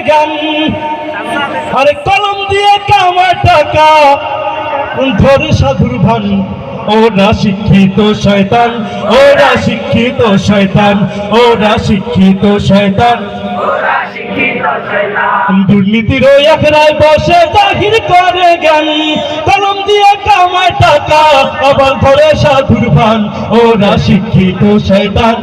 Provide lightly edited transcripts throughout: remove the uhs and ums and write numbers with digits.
জ্ঞান, আরে কলম দিয়ে কামায় টাকা ধরে সাধুর ভান। ওরা শিক্ষিত শয়তান, ওরা শিক্ষিত শয়তান, ওরা শিক্ষিত শয়তান। দুর্নীতির ওই একরায় বসে জাহির করে জ্ঞান, কলম দিয়ে কামায় টাকা আবার ধরে সাধুর ভান। ওরা শিক্ষিত শয়তান,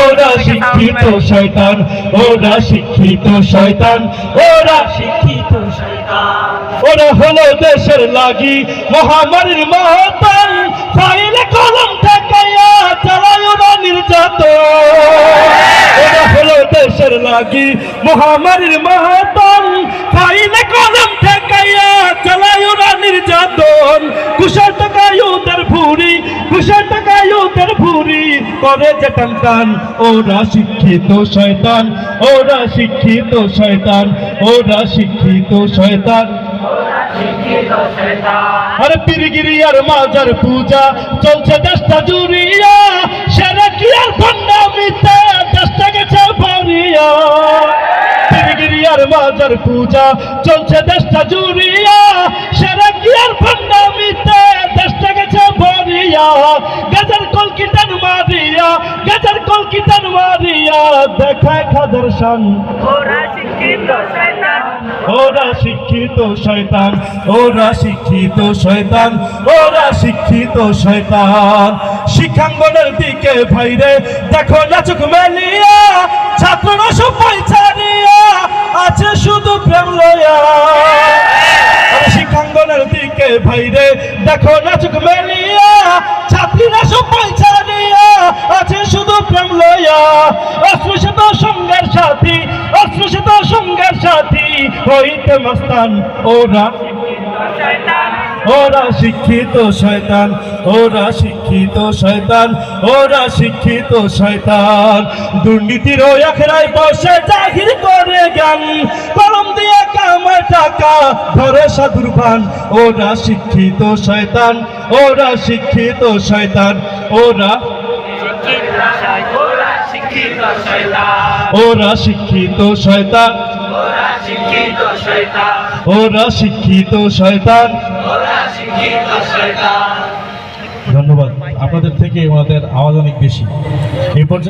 ওরা শিক্ষিত শয়তান, ওরা শিক্ষিত শয়তান, ওরা শিক্ষিত শয়তান। ওরা হলো দেশের লাগি মহামারীর মহতান, ফাইলে কলম ঠেকাইয়া চালায় ওরা নির্যাতন। ওরা হলো দেশের লাগি মহামারীর মহতান, ফাইলে কলম ঠেকাইয়া চালায় ওরা নির্যাতন। কুশার টাকায় ওদের ভুরি, কুশার টাকায় ওদের ভুরি করে যে টান টান। ওরা শিক্ষিত শয়তান, ওরা শিক্ষিত শয়তান, ওরা শিক্ষিত শয়তান। আরে পীরগিরি আর মাজার পূজা চলছে দেশটা জুড়িয়া, সেরা কি আর ভণ্ডামিতে দেশটা গেছে ভরিয়া। পীরগিরি আর মাজার পূজা চলছে দেশটা জুড়িয়া, সেরা কি আর ভণ্ডামিতে দেশটা গেছে ভরিয়া। গাজার কলকিটান মারিয়া, গাজার কলকিটান মারিয়া দেখায় খাদের শান। ওরা শিক্ষিত শয়তান, ওরা শিক্ষিত শয়তান, ওরা শিক্ষিত শয়তান, ওরা শিক্ষিত শয়তান। শিক্ষাঙ্গনের দিকে ভাইরে দেখো নাচুক মেলিয়া, ছাত্ররা সবাই ছাড়িয়া আছে শুধু প্রেম লয়া। শিক্ষাঙ্গনের দিকে ভাইরে দেখো নাচুক মেলিয়া, ছাত্রীরা সবাই ছাড়িয়া আছে শুধু প্রেম লয়া। অস্পৃশ্য সঙ্গের সাথী, অস্পৃশ্য সঙ্গের সাথী হইতে মস্তান। ওরা ওরা শিক্ষিত শয়তান, ওরা শিক্ষিত শয়তান, ওরা শিক্ষিত শয়তান। দুর্নীতির ওই আখড়ায় বসে জাহির করে জ্ঞান, কলম দিয়ে কামায় টাকা ধরে সাধুর ভান। ওরা শিক্ষিত শয়তান, ওরা শিক্ষিত শয়তান, ওরা ওরা শিক্ষিত শয়তান, ওরা শিক্ষিত শয়তান। ধন্যবাদ। আপনাদের থেকে আমাদের আওয়াজ অনেক বেশি। এই পর্যন্ত